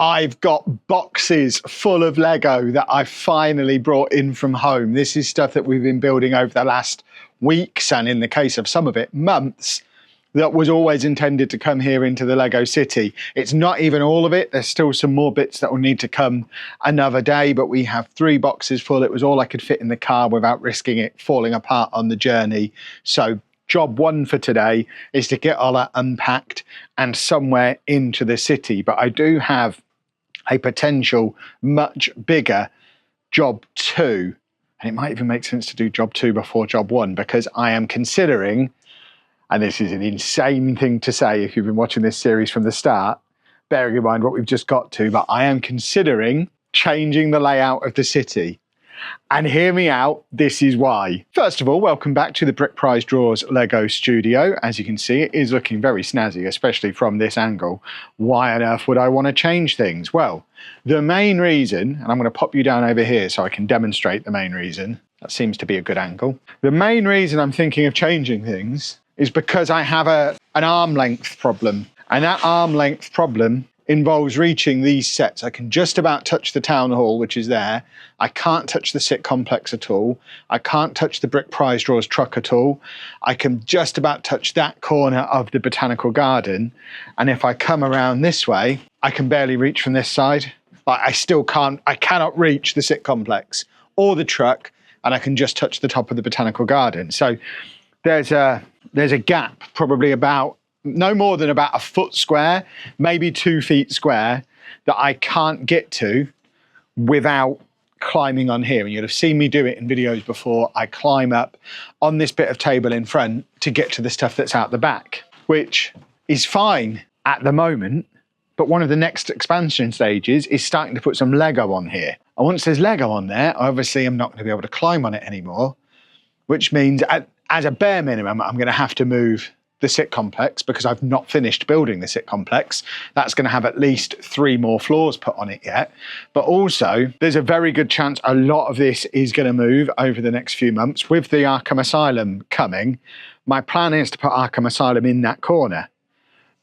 I've got boxes full of Lego that I finally brought in from home. This is stuff that we've been building over the last weeks, and in the case of some of it, months, that was always intended to come here into the Lego City. It's not even all of it. There's still some more bits that will need to come another day, but we have 3 boxes full. It was all I could fit in the car without risking it falling apart on the journey. So job 1 for today is to get all that unpacked and somewhere into the city. But I do have a potential much bigger job 2. And it might even make sense to do job 2 before job 1, because I am considering, and this is an insane thing to say if you've been watching this series from the start, bearing in mind what we've just got to, but I am considering changing the layout of the city. And hear me out, this is why. First of all, welcome back to the Brick Prize Drawers Lego studio. As you can see, it is looking very snazzy, especially from this angle. Why on earth would I want to change things? Well, the main reason, and I'm going to pop you down over here so I can demonstrate the main reason. That seems to be a good angle. The main reason I'm thinking of changing things is because I have an arm length problem. And that arm length problem involves reaching these sets. I can just about touch the town hall, which is there. I can't touch the sit complex at all. I can't touch the Brick Prize Drawers truck at all. I can just about touch that corner of the botanical garden. And if I come around this way, I can barely reach from this side. Like I cannot reach the sit complex or the truck, and I can just touch the top of the botanical garden. So there's a gap, probably about no more than about a foot square, maybe 2 feet square, that I can't get to without climbing on here. And you'll have seen me do it in videos before. I climb up on this bit of table in front to get to the stuff that's out the back, which is fine at the moment. But one of the next expansion stages is starting to put some Lego on here. And once there's Lego on there, obviously I'm not going to be able to climb on it anymore, which means as a bare minimum, I'm going to have to move the sit complex, because I've not finished building the sit complex. That's going to have at least 3 more floors put on it yet. But also, there's a very good chance a lot of this is going to move over the next few months. With the Arkham Asylum coming, my plan is to put Arkham Asylum in that corner.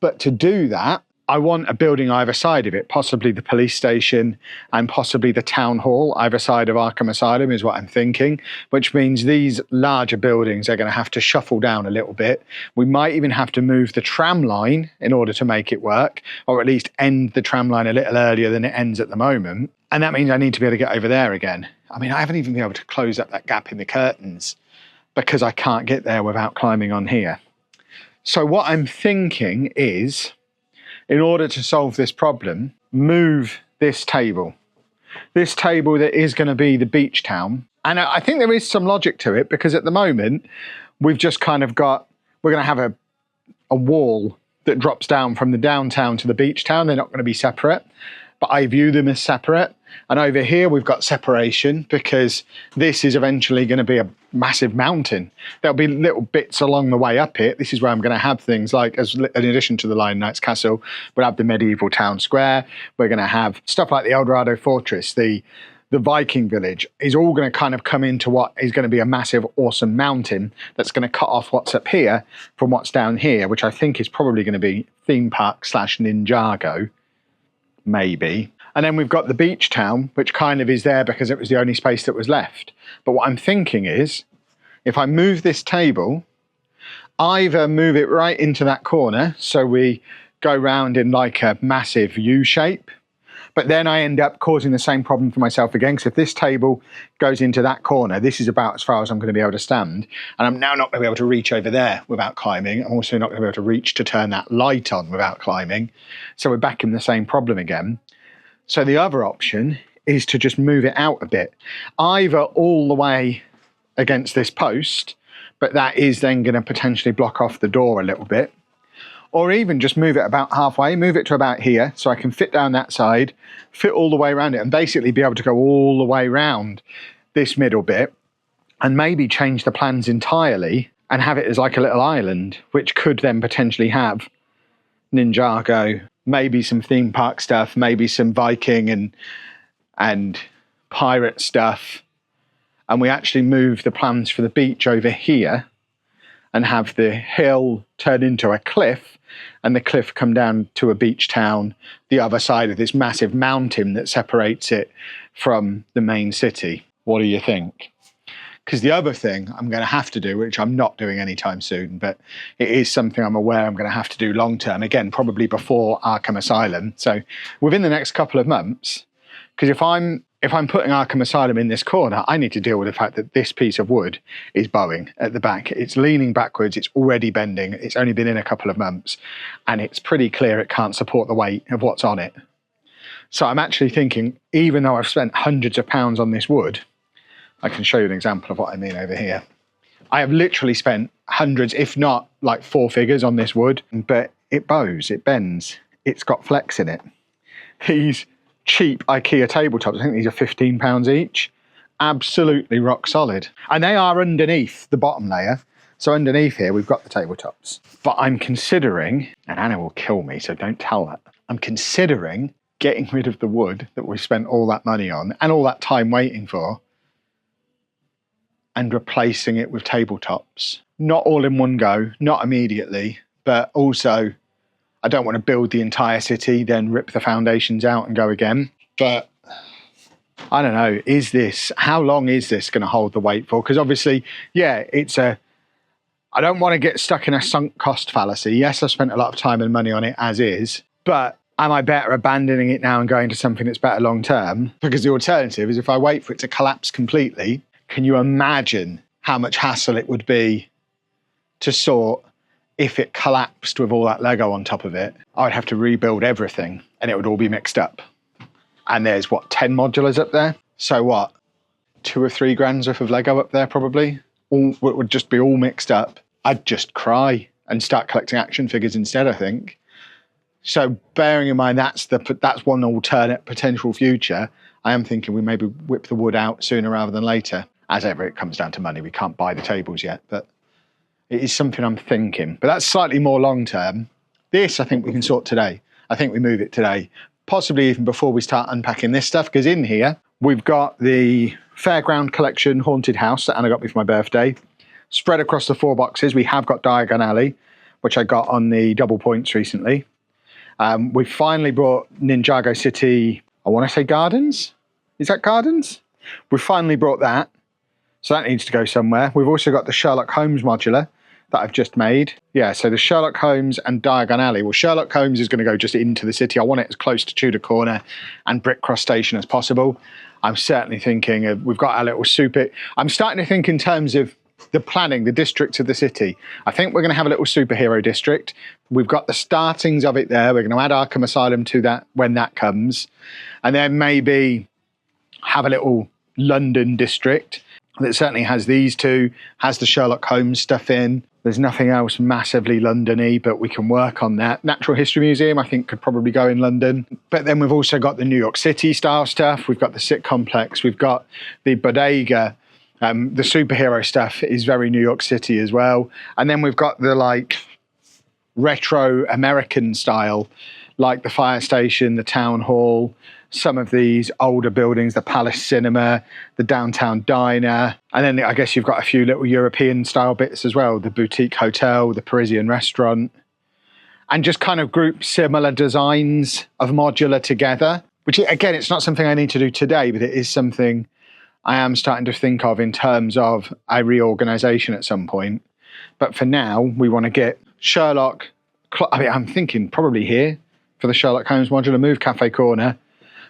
But to do that, I want a building either side of it, possibly the police station and possibly the town hall either side of Arkham Asylum is what I'm thinking, which means these larger buildings are going to have to shuffle down a little bit. We might even have to move the tram line in order to make it work, or at least end the tram line a little earlier than it ends at the moment. And that means I need to be able to get over there again. I mean, I haven't even been able to close up that gap in the curtains because I can't get there without climbing on here. So what I'm thinking is, in order to solve this problem, move this table. This table that is going to be the beach town. And I think there is some logic to it, because at the moment, we've just kind of got, we're going to have a wall that drops down from the downtown to the beach town. They're not going to be separate, but I view them as separate. And over here, we've got separation because this is eventually going to be a massive mountain. There'll be little bits along the way up it. This is where I'm going to have things like, as in addition to the Lion Knight's Castle, we'll have the medieval town square. We're going to have stuff like the Eldorado Fortress, the Viking village is all going to kind of come into what is going to be a massive, awesome mountain that's going to cut off what's up here from what's down here, which I think is probably going to be theme park / Ninjago, maybe. And then we've got the beach town, which kind of is there because it was the only space that was left. But what I'm thinking is, if I move this table, either move it right into that corner, so we go round in like a massive U shape, but then I end up causing the same problem for myself again, because if this table goes into that corner, this is about as far as I'm going to be able to stand, and I'm now not going to be able to reach over there without climbing. I'm also not going to be able to reach to turn that light on without climbing. So we're back in the same problem again. So the other option is to just move it out a bit, either all the way against this post, but that is then going to potentially block off the door a little bit, or even just move it about halfway, move it to about here so I can fit down that side, fit all the way around it, and basically be able to go all the way around this middle bit, and maybe change the plans entirely and have it as like a little island, which could then potentially have Ninjago, maybe some theme park stuff, maybe some Viking and pirate stuff. And we actually move the plans for the beach over here and have the hill turn into a cliff, and the cliff come down to a beach town, the other side of this massive mountain that separates it from the main city. What do you think? Because the other thing I'm going to have to do, which I'm not doing anytime soon, but it is something I'm aware I'm going to have to do long term, again, probably before Arkham Asylum. So within the next couple of months, because if I'm putting Arkham Asylum in this corner, I need to deal with the fact that this piece of wood is bowing at the back. It's leaning backwards, it's already bending, it's only been in a couple of months, and it's pretty clear it can't support the weight of what's on it. So I'm actually thinking, even though I've spent hundreds of pounds on this wood, I can show you an example of what I mean over here. I have literally spent hundreds, if not like 4 figures on this wood, but it bows, it bends, it's got flex in it. These cheap IKEA tabletops, I think these are £15 each, absolutely rock solid. And they are underneath the bottom layer. So underneath here, we've got the tabletops. But I'm considering, and Anna will kill me, so don't tell her, I'm considering getting rid of the wood that we spent all that money on and all that time waiting for, and replacing it with tabletops. Not all in one go, not immediately, but also I don't want to build the entire city, then rip the foundations out and go again. But I don't know, how long is this going to hold the weight for? Because obviously, yeah, I don't want to get stuck in a sunk cost fallacy. Yes, I've spent a lot of time and money on it as is, but am I better abandoning it now and going to something that's better long term? Because the alternative is if I wait for it to collapse completely, can you imagine how much hassle it would be to sort if it collapsed with all that Lego on top of it? I would have to rebuild everything and it would all be mixed up. And there's what, 10 modulars up there? So what, 2 or 3 grand's worth of Lego up there probably? It would just be all mixed up. I'd just cry and start collecting action figures instead, I think. So bearing in mind that's one alternate potential future, I am thinking we maybe whip the wood out sooner rather than later. As ever, it comes down to money. We can't buy the tables yet, but it is something I'm thinking. But that's slightly more long term. This, I think we can sort today. I think we move it today, possibly even before we start unpacking this stuff, because in here, we've got the Fairground Collection Haunted House that Anna got me for my birthday. Spread across the 4 boxes, we have got Diagon Alley, which I got on the double points recently. We've finally brought Ninjago City, I want to say Gardens? Is that Gardens? We've finally brought that. So that needs to go somewhere. We've also got the Sherlock Holmes modular that I've just made. Yeah, so the Sherlock Holmes and Diagon Alley. Well, Sherlock Holmes is going to go just into the city. I want it as close to Tudor Corner and Brickcross Station as possible. I'm certainly thinking of, we've got our little super. I'm starting to think in terms of the planning, the districts of the city. I think we're going to have a little superhero district. We've got the startings of it there. We're going to add Arkham Asylum to that when that comes. And then maybe have a little London district that certainly has these two, has the Sherlock Holmes stuff in. There's nothing else massively London-y, but we can work on that. Natural History Museum, I think, could probably go in London. But then we've also got the New York City style stuff. We've got the Sit Complex. We've got the bodega. The superhero stuff is very New York City as well. And then we've got the like retro American style, like the fire station, the town hall, some of these older buildings, the Palace Cinema, the downtown diner. And then I guess you've got a few little European style bits as well, the boutique hotel, the Parisian restaurant, and just kind of group similar designs of modular together, which again, it's not something I need to do today, but it is something I am starting to think of in terms of a reorganization at some point. But for now, we want to get Sherlock, I'm thinking probably here for the Sherlock Holmes modular, move Cafe Corner,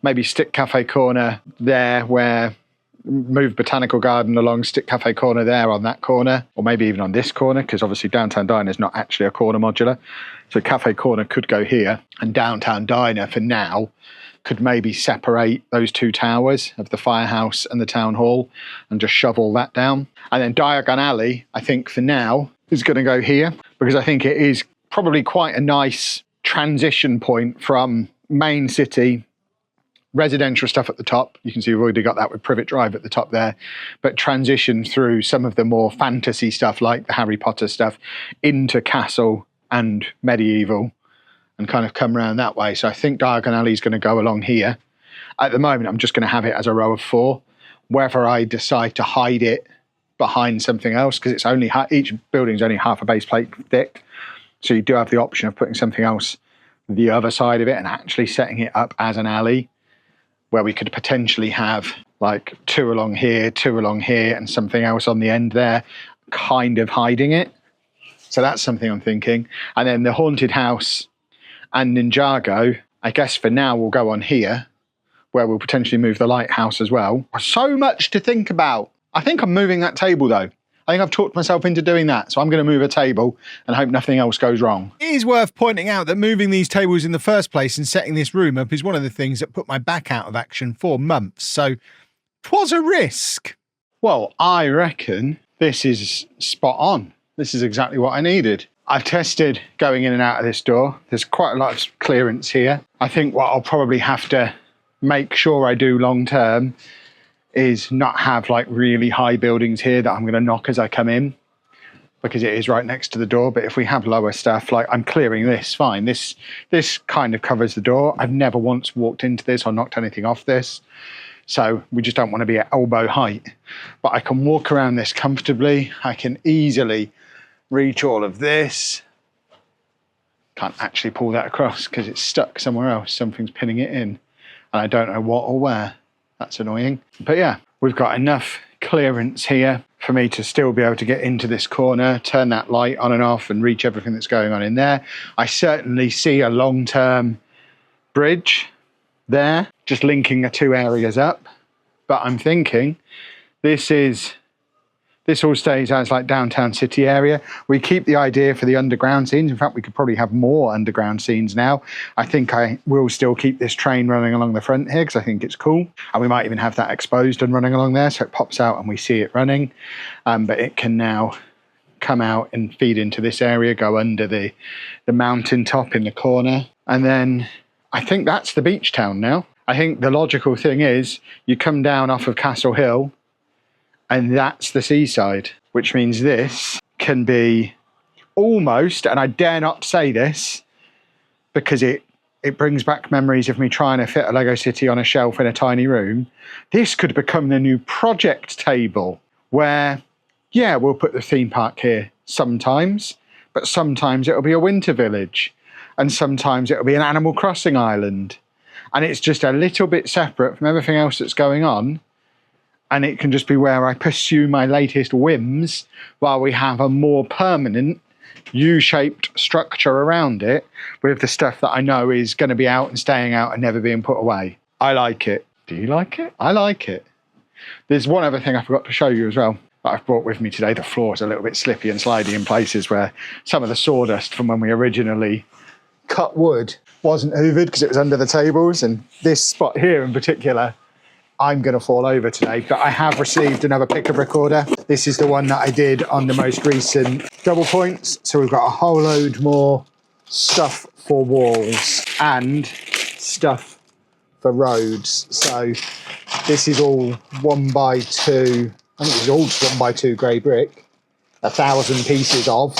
maybe stick Cafe Corner there, where move Botanical Garden along, stick Cafe Corner there on that corner, or maybe even on this corner, because obviously Downtown Diner is not actually a corner modular. So Cafe Corner could go here, and Downtown Diner for now could maybe separate those 2 towers of the firehouse and the town hall and just shove all that down. And then Diagon Alley, I think for now, is going to go here, because I think it is probably quite a nice transition point from main city, residential stuff at the top. You can see we've already got that with Privet Drive at the top there, but transition through some of the more fantasy stuff like the Harry Potter stuff into castle and medieval and kind of come around that way. So I think Diagon Alley is going to go along here. At the moment, I'm just going to have it as a row of 4. Whether I decide to hide it behind something else, because it's only each building's only half a base plate thick, So you do have the option of putting something else the other side of it and actually setting it up as an alley, where we could potentially have like 2 along here, 2 along here, and something else on the end there, kind of hiding it. So that's something I'm thinking. And then the haunted house and Ninjago, I guess for now we'll go on here, where we'll potentially move the lighthouse as well. So much to think about. I think I'm moving that table though. I think I've talked myself into doing that. So I'm going to move a table and hope nothing else goes wrong. It is worth pointing out that moving these tables in the first place and setting this room up is one of the things that put my back out of action for months. So 'twas a risk. Well, I reckon this is spot on. This is exactly what I needed. I've tested going in and out of this door. There's quite a lot of clearance here. I think what I'll probably have to make sure I do long term is not have like really high buildings here that I'm going to knock as I come in, because it is right next to the door. But if we have lower stuff, like I'm clearing this fine, this kind of covers the door. I've never once walked into this or knocked anything off this, so we just don't want to be at elbow height. But I can walk around this comfortably. I can easily reach all of this. Can't actually pull that across because it's stuck somewhere else. Something's pinning it in and I don't know what or where. That's annoying. But yeah, we've got enough clearance here for me to still be able to get into this corner, turn that light on and off and reach everything that's going on in there. I certainly see a long-term bridge there, just linking the 2 areas up. But I'm thinking this all stays as like downtown city area. We keep the idea for the underground scenes. In fact, we could probably have more underground scenes now. I think I will still keep this train running along the front here because I think it's cool. And we might even have that exposed and running along there so it pops out and we see it running. But it can now come out and feed into this area, go under the mountain top in the corner. And then I think that's the beach town now. I think the logical thing is you come down off of Castle Hill and that's the seaside, which means this can be almost, and I dare not say this because it brings back memories of me trying to fit a Lego city on a shelf in a tiny room. This could become the new project table where, yeah, we'll put the theme park here sometimes, but sometimes it'll be a winter village and sometimes it'll be an Animal Crossing island. And it's just a little bit separate from everything else that's going on. And it can just be where I pursue my latest whims while we have a more permanent U-shaped structure around it with the stuff that I know is going to be out and staying out and never being put away. I like it. Do you like it? I like it. There's one other thing I forgot to show you as well that I've brought with me today. The floor is a little bit slippy and slidey in places where some of the sawdust from when we originally cut wood wasn't hoovered because it was under the tables, and this spot here in particular I'm going to fall over today. But I have received another pickup recorder. This is the one that I did on the most recent double points. So we've got a whole load more stuff for walls and stuff for roads. So this is all 1x2. I think it's all 1x2 grey brick, 1,000 pieces of,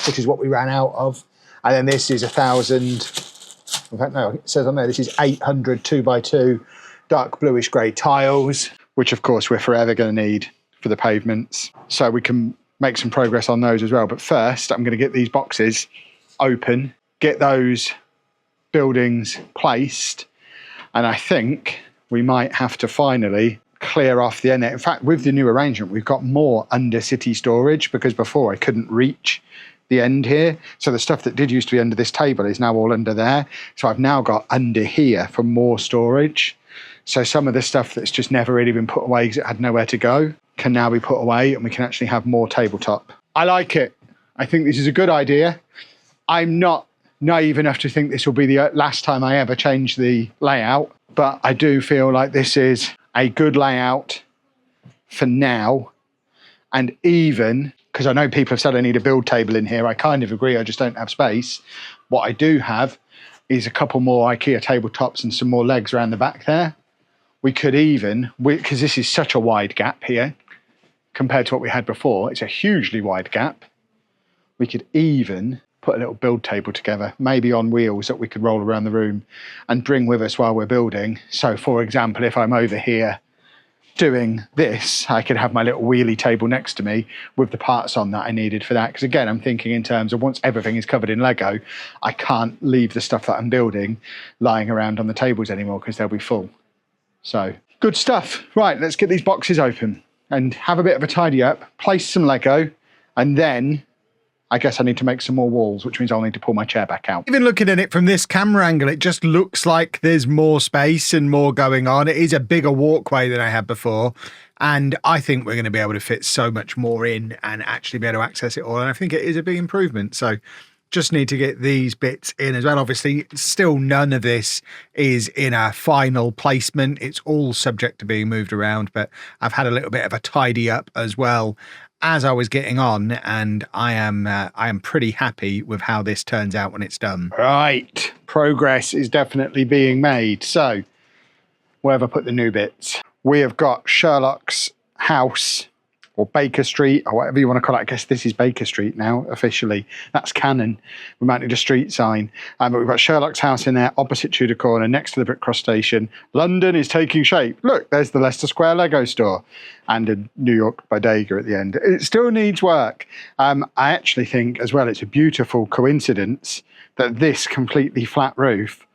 which is what we ran out of. And then this is 1,000, in fact, no, it says on there, this is 800 2x2 dark bluish grey tiles, which of course we're forever going to need for the pavements. So we can make some progress on those as well. But first, I'm going to get these boxes open, get those buildings placed. And I think we might have to finally clear off the end. In fact, with the new arrangement, we've got more under city storage because before I couldn't reach the end here. So the stuff that did used to be under this table is now all under there. So I've now got under here for more storage. So some of the stuff that's just never really been put away because it had nowhere to go can now be put away and we can actually have more tabletop. I like it. I think this is a good idea. I'm not naive enough to think this will be the last time I ever change the layout, but I do feel like this is a good layout for now. And even, because I know people have said I need a build table in here, I kind of agree, I just don't have space. What I do have is a couple more IKEA tabletops and some more legs around the back there. We could even, because this is such a wide gap here compared to what we had before, it's a hugely wide gap. We could even put a little build table together, maybe on wheels that we could roll around the room and bring with us while we're building. So for example, if I'm over here doing this, I could have my little wheelie table next to me with the parts on that I needed for that. Because again, I'm thinking in terms of once everything is covered in Lego, I can't leave the stuff that I'm building lying around on the tables anymore because they'll be full. So good stuff. Right, let's get these boxes open and have a bit of a tidy up, place some Lego, and then I guess I need to make some more walls, which means I'll need to pull my chair back out. Even looking at it from this camera angle, it just looks like there's more space and more going on. It is a bigger walkway than I had before. And I think we're going to be able to fit so much more in and actually be able to access it all. And I think it is a big improvement. So just need to get these bits in as well. Obviously, still none of this is in a final placement. It's all subject to being moved around, but I've had a little bit of a tidy up as well as I was getting on, and I am pretty happy with how this turns out when it's done. Right, progress is definitely being made. So, where have I put the new bits? We have got Sherlock's house, or Baker Street, or whatever you want to call it. I guess this is Baker Street now, officially. That's canon. We might need a street sign. But we've got Sherlock's house in there, opposite Tudor Corner, next to the Brick Cross Station. London is taking shape. Look, there's the Leicester Square Lego store. And a New York bodega at the end. It still needs work. I actually think, as well, it's a beautiful coincidence that this completely flat roof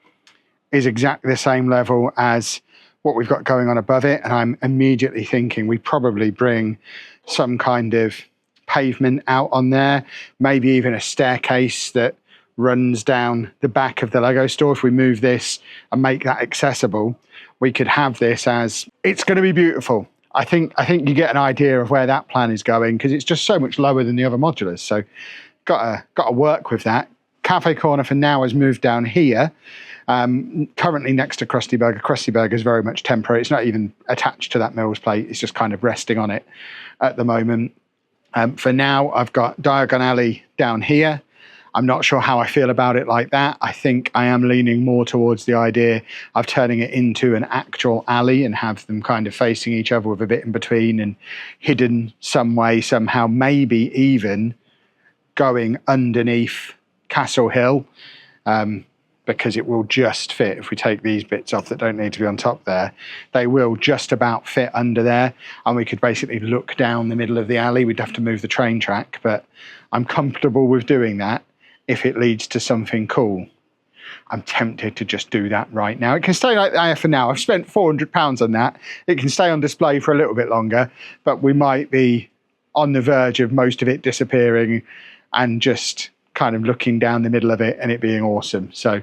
is exactly the same level as what we've got going on above it. And I'm immediately thinking we probably bring some kind of pavement out on there, maybe even a staircase that runs down the back of the Lego store. If we move this and make that accessible, we could have this as, it's going to be beautiful. I think you get an idea of where that plan is going because it's just so much lower than the other modulars. So got to work with that. Cafe Corner for now has moved down here. Currently next to Krusty Burger. Krusty Burger is very much temporary. It's not even attached to that Mills plate. It's just kind of resting on it at the moment. For now, I've got Diagon Alley down here. I'm not sure how I feel about it like that. I think I am leaning more towards the idea of turning it into an actual alley and have them kind of facing each other with a bit in between and hidden some way, somehow, maybe even going underneath Castle Hill. Because it will just fit. If we take these bits off that don't need to be on top there, they will just about fit under there, and we could basically look down the middle of the alley. We'd have to move the train track, but I'm comfortable with doing that if it leads to something cool. I'm tempted to just do that right now. It can stay like that for now. I've spent £400 on that. It can stay on display for a little bit longer, but we might be on the verge of most of it disappearing and just kind of looking down the middle of it and it being awesome. So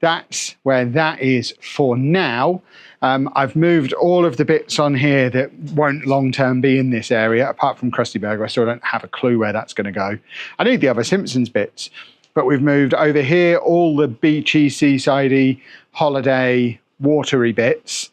that's where that is for now. I've moved all of the bits on here that won't long-term be in this area, apart from Krusty Burger. I still don't have a clue where that's going to go. I need the other Simpsons bits, but we've moved over here all the beachy, seasidey, holiday, watery bits.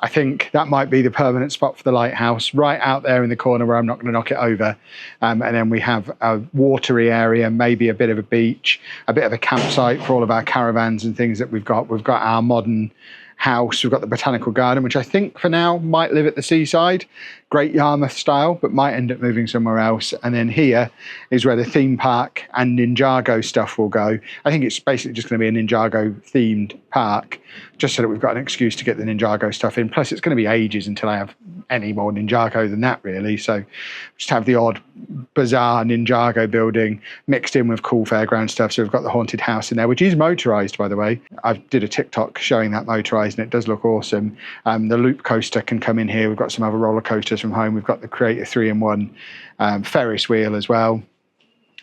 I think that might be the permanent spot for the lighthouse, right out there in the corner where I'm not going to knock it over. And then we have a watery area, maybe a bit of a beach, a bit of a campsite for all of our caravans and things that we've got. We've got our modern house, we've got the botanical garden, which I think for now might live at the seaside, Great Yarmouth style, but might end up moving somewhere else. And then here is where the theme park and Ninjago stuff will go. I think it's basically just going to be a Ninjago themed park, just so that we've got an excuse to get the Ninjago stuff in. Plus it's going to be ages until I have any more Ninjago than that, really. So just have the odd bizarre Ninjago building mixed in with cool fairground stuff. So we've got the haunted house in there, which is motorized, by the way. I did a TikTok showing that motorized and it does look awesome. The loop coaster can come in here. We've got some other roller coasters from home. We've got the Creator 3-in-1 Ferris wheel as well.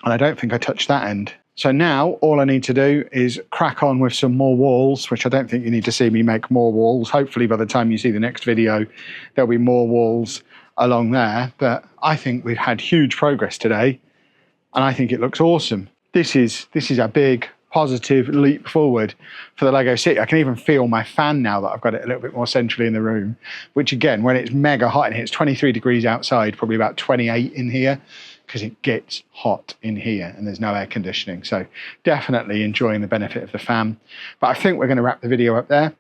And I don't think I touched that end. So now all I need to do is crack on with some more walls, which I don't think you need to see me make more walls. Hopefully by the time you see the next video, there'll be more walls along there. But I think we've had huge progress today and I think it looks awesome. This is a big positive leap forward for the Lego City. I can even feel my fan now that I've got it a little bit more centrally in the room, which again, when it's mega hot in here, it's 23 degrees outside, probably about 28 in here, because it gets hot in here and there's no air conditioning. So definitely enjoying the benefit of the fan. But I think we're going to wrap the video up there.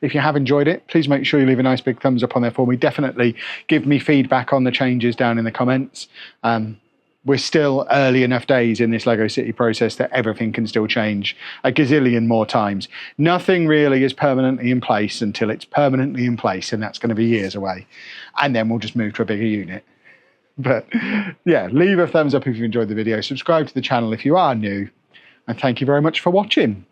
If you have enjoyed it, please make sure you leave a nice big thumbs up on there for me. Definitely give me feedback on the changes down in the comments. we're still early enough days in this Lego City process that everything can still change a gazillion more times. Nothing really is permanently in place until it's permanently in place, and that's going to be years away. And then we'll just move to a bigger unit. But yeah, leave a thumbs up if you enjoyed the video, subscribe to the channel if you are new, and thank you very much for watching.